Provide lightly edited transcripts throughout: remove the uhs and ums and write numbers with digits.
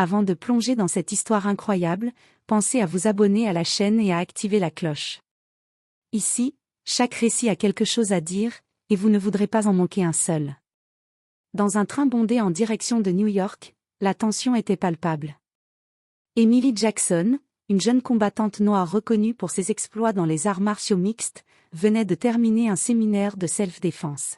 Avant de plonger dans cette histoire incroyable, pensez à vous abonner à la chaîne et à activer la cloche. Ici, chaque récit a quelque chose à dire, et vous ne voudrez pas en manquer un seul. Dans un train bondé en direction de New York, la tension était palpable. Emily Jackson, une jeune combattante noire reconnue pour ses exploits dans les arts martiaux mixtes, venait de terminer un séminaire de self-défense.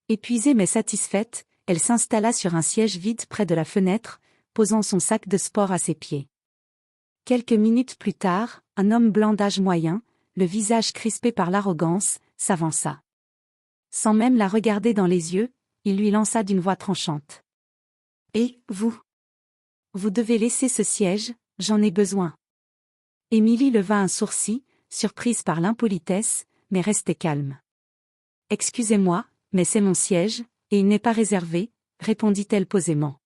Épuisée mais satisfaite, elle s'installa sur un siège vide près de la fenêtre, posant son sac de sport à ses pieds. Quelques minutes plus tard, un homme blanc d'âge moyen, le visage crispé par l'arrogance, s'avança. Sans même la regarder dans les yeux, il lui lança d'une voix tranchante. « Et, vous ? Vous devez laisser ce siège, j'en ai besoin. » Emily leva un sourcil, surprise par l'impolitesse, mais restait calme. « Excusez-moi, mais c'est mon siège, et il n'est pas réservé, » répondit-elle posément.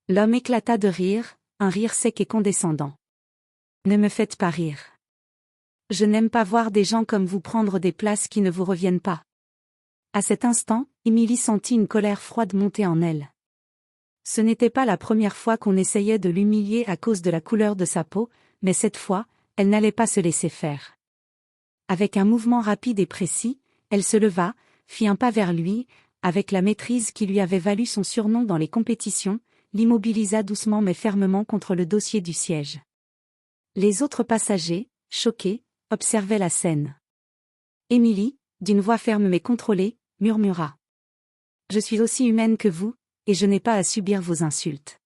L'homme éclata de rire, un rire sec et condescendant. « Ne me faites pas rire. Je n'aime pas voir des gens comme vous prendre des places qui ne vous reviennent pas. » À cet instant, Emily sentit une colère froide monter en elle. Ce n'était pas la première fois qu'on essayait de l'humilier à cause de la couleur de sa peau, mais cette fois, elle n'allait pas se laisser faire. Avec un mouvement rapide et précis, elle se leva, fit un pas vers lui, avec la maîtrise qui lui avait valu son surnom dans les compétitions, l'immobilisa doucement mais fermement contre le dossier du siège. Les autres passagers, choqués, observaient la scène. Emily, d'une voix ferme mais contrôlée, murmura. « Je suis aussi humaine que vous, et je n'ai pas à subir vos insultes. »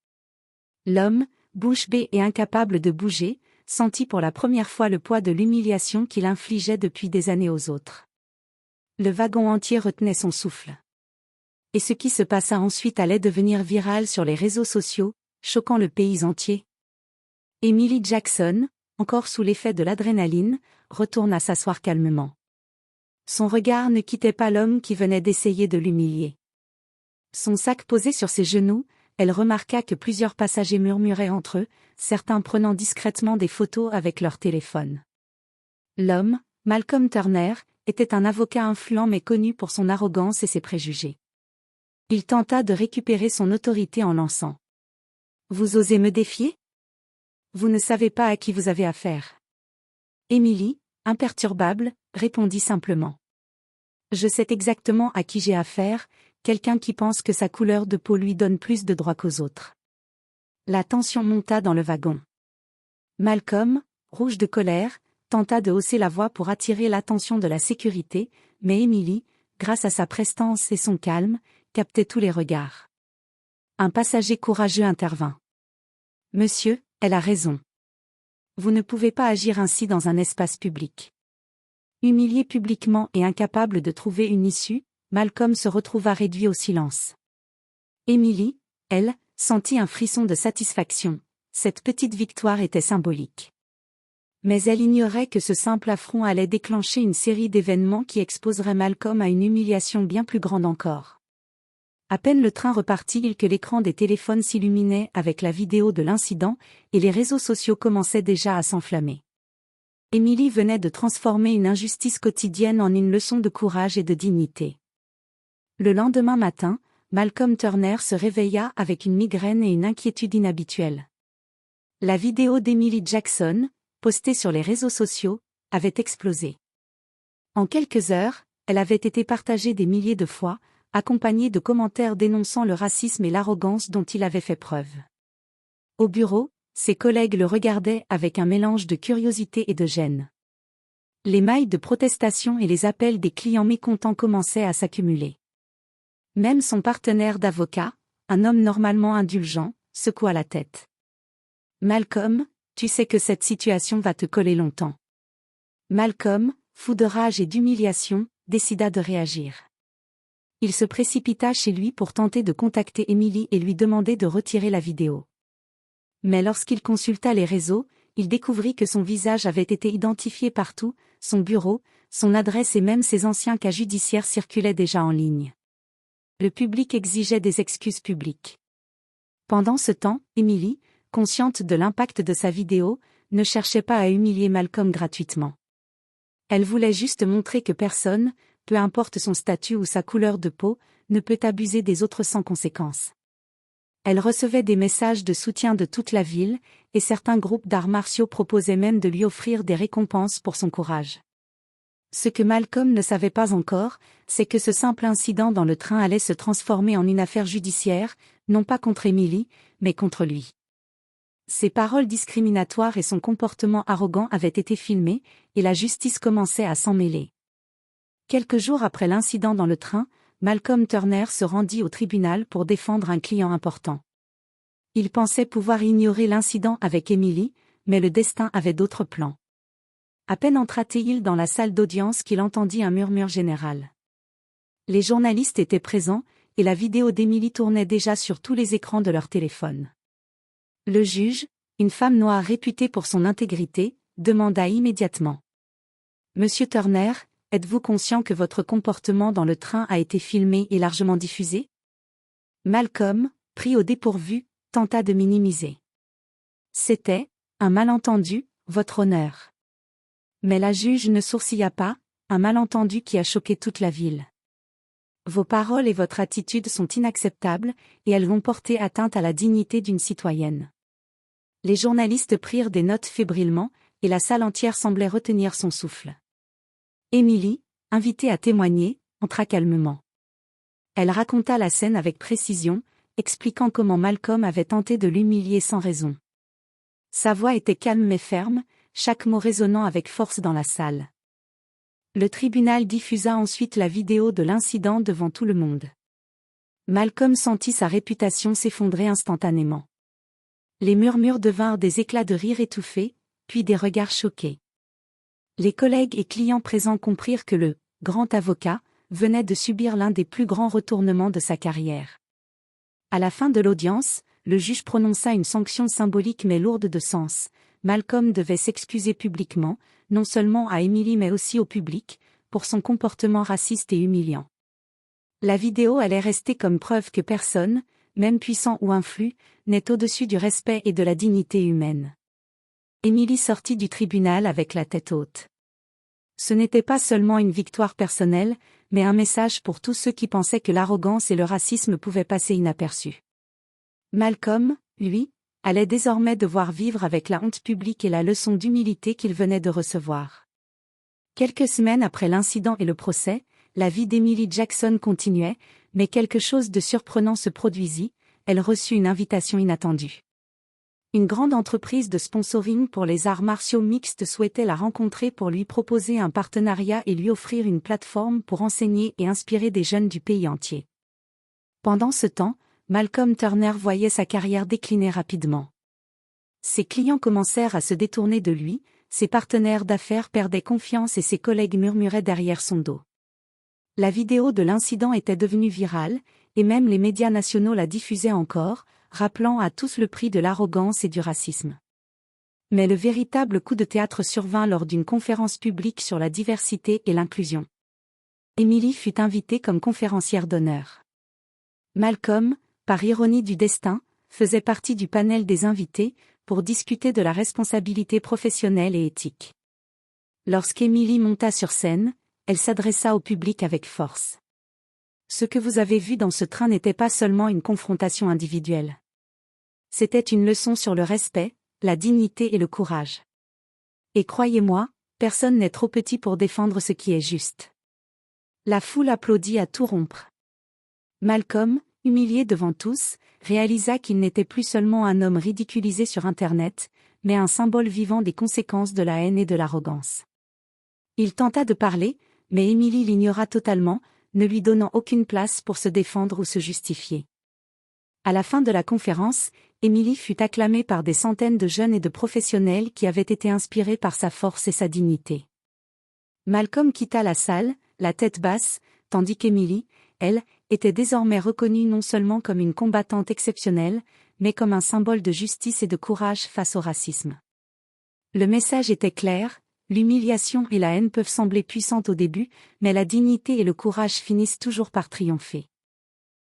L'homme, bouche bée et incapable de bouger, sentit pour la première fois le poids de l'humiliation qu'il infligeait depuis des années aux autres. Le wagon entier retenait son souffle. Et ce qui se passa ensuite allait devenir viral sur les réseaux sociaux, choquant le pays entier. Emily Jackson, encore sous l'effet de l'adrénaline, retourna s'asseoir calmement. Son regard ne quittait pas l'homme qui venait d'essayer de l'humilier. Son sac posé sur ses genoux, elle remarqua que plusieurs passagers murmuraient entre eux, certains prenant discrètement des photos avec leur téléphone. L'homme, Malcolm Turner, était un avocat influent mais connu pour son arrogance et ses préjugés. Il tenta de récupérer son autorité en lançant. « Vous osez me défier ? Vous ne savez pas à qui vous avez affaire. » Emily, imperturbable, répondit simplement. « Je sais exactement à qui j'ai affaire, quelqu'un qui pense que sa couleur de peau lui donne plus de droits qu'aux autres. » La tension monta dans le wagon. Malcolm, rouge de colère, tenta de hausser la voix pour attirer l'attention de la sécurité, mais Emily, grâce à sa prestance et son calme, captait tous les regards. Un passager courageux intervint. « Monsieur, elle a raison. Vous ne pouvez pas agir ainsi dans un espace public. » Humilié publiquement et incapable de trouver une issue, Malcolm se retrouva réduit au silence. Emily, elle, sentit un frisson de satisfaction. Cette petite victoire était symbolique. Mais elle ignorait que ce simple affront allait déclencher une série d'événements qui exposeraient Malcolm à une humiliation bien plus grande encore. À peine le train repartit que l'écran des téléphones s'illuminait avec la vidéo de l'incident, et les réseaux sociaux commençaient déjà à s'enflammer. Emily venait de transformer une injustice quotidienne en une leçon de courage et de dignité. Le lendemain matin, Malcolm Turner se réveilla avec une migraine et une inquiétude inhabituelle. La vidéo d'Emily Jackson, postée sur les réseaux sociaux, avait explosé. En quelques heures, elle avait été partagée des milliers de fois, accompagnée de commentaires dénonçant le racisme et l'arrogance dont il avait fait preuve. Au bureau, ses collègues le regardaient avec un mélange de curiosité et de gêne. Les mails de protestation et les appels des clients mécontents commençaient à s'accumuler. Même son partenaire d'avocat, un homme normalement indulgent, secoua la tête. « Malcolm, tu sais que cette situation va te coller longtemps. » Malcolm, fou de rage et d'humiliation, décida de réagir. Il se précipita chez lui pour tenter de contacter Emily et lui demander de retirer la vidéo. Mais lorsqu'il consulta les réseaux, il découvrit que son visage avait été identifié partout, son bureau, son adresse et même ses anciens cas judiciaires circulaient déjà en ligne. Le public exigeait des excuses publiques. Pendant ce temps, Emily, consciente de l'impact de sa vidéo, ne cherchait pas à humilier Malcolm gratuitement. Elle voulait juste montrer que personne, peu importe son statut ou sa couleur de peau, ne peut abuser des autres sans conséquence. Elle recevait des messages de soutien de toute la ville, et certains groupes d'arts martiaux proposaient même de lui offrir des récompenses pour son courage. Ce que Malcolm ne savait pas encore, c'est que ce simple incident dans le train allait se transformer en une affaire judiciaire, non pas contre Emily, mais contre lui. Ses paroles discriminatoires et son comportement arrogant avaient été filmés, et la justice commençait à s'en mêler. Quelques jours après l'incident dans le train, Malcolm Turner se rendit au tribunal pour défendre un client important. Il pensait pouvoir ignorer l'incident avec Emily, mais le destin avait d'autres plans. À peine entra-t-il dans la salle d'audience qu'il entendit un murmure général. Les journalistes étaient présents, et la vidéo d'Emily tournait déjà sur tous les écrans de leur téléphone. Le juge, une femme noire réputée pour son intégrité, demanda immédiatement. « Monsieur Turner, êtes-vous conscient que votre comportement dans le train a été filmé et largement diffusé ?» Malcolm, pris au dépourvu, tenta de minimiser. « C'était un malentendu, votre honneur. » Mais la juge ne sourcilla pas, un malentendu qui a choqué toute la ville. Vos paroles et votre attitude sont inacceptables, et elles vont porter atteinte à la dignité d'une citoyenne. Les journalistes prirent des notes fébrilement, et la salle entière semblait retenir son souffle. Emily, invitée à témoigner, entra calmement. Elle raconta la scène avec précision, expliquant comment Malcolm avait tenté de l'humilier sans raison. Sa voix était calme mais ferme, chaque mot résonnant avec force dans la salle. Le tribunal diffusa ensuite la vidéo de l'incident devant tout le monde. Malcolm sentit sa réputation s'effondrer instantanément. Les murmures devinrent des éclats de rire étouffés, puis des regards choqués. Les collègues et clients présents comprirent que le « grand avocat » venait de subir l'un des plus grands retournements de sa carrière. À la fin de l'audience, le juge prononça une sanction symbolique mais lourde de sens. Malcolm devait s'excuser publiquement, non seulement à Emily mais aussi au public, pour son comportement raciste et humiliant. La vidéo allait rester comme preuve que personne, même puissant ou influent, n'est au-dessus du respect et de la dignité humaine. Emily sortit du tribunal avec la tête haute. Ce n'était pas seulement une victoire personnelle, mais un message pour tous ceux qui pensaient que l'arrogance et le racisme pouvaient passer inaperçus. Malcolm, lui, allait désormais devoir vivre avec la honte publique et la leçon d'humilité qu'il venait de recevoir. Quelques semaines après l'incident et le procès, la vie d'Emily Jackson continuait, mais quelque chose de surprenant se produisit, elle reçut une invitation inattendue. Une grande entreprise de sponsoring pour les arts martiaux mixtes souhaitait la rencontrer pour lui proposer un partenariat et lui offrir une plateforme pour enseigner et inspirer des jeunes du pays entier. Pendant ce temps, Malcolm Turner voyait sa carrière décliner rapidement. Ses clients commencèrent à se détourner de lui, ses partenaires d'affaires perdaient confiance et ses collègues murmuraient derrière son dos. La vidéo de l'incident était devenue virale, et même les médias nationaux la diffusaient encore, rappelant à tous le prix de l'arrogance et du racisme. Mais le véritable coup de théâtre survint lors d'une conférence publique sur la diversité et l'inclusion. Emily fut invitée comme conférencière d'honneur. Malcolm, par ironie du destin, faisait partie du panel des invités, pour discuter de la responsabilité professionnelle et éthique. Lorsqu'Emily monta sur scène, elle s'adressa au public avec force. Ce que vous avez vu dans ce train n'était pas seulement une confrontation individuelle. C'était une leçon sur le respect, la dignité et le courage. Et croyez-moi, personne n'est trop petit pour défendre ce qui est juste. La foule applaudit à tout rompre. Malcolm, humilié devant tous, réalisa qu'il n'était plus seulement un homme ridiculisé sur Internet, mais un symbole vivant des conséquences de la haine et de l'arrogance. Il tenta de parler, mais Emily l'ignora totalement, ne lui donnant aucune place pour se défendre ou se justifier. À la fin de la conférence, Emily fut acclamée par des centaines de jeunes et de professionnels qui avaient été inspirés par sa force et sa dignité. Malcolm quitta la salle, la tête basse, tandis qu'Emily, elle, était désormais reconnue non seulement comme une combattante exceptionnelle, mais comme un symbole de justice et de courage face au racisme. Le message était clair, l'humiliation et la haine peuvent sembler puissantes au début, mais la dignité et le courage finissent toujours par triompher.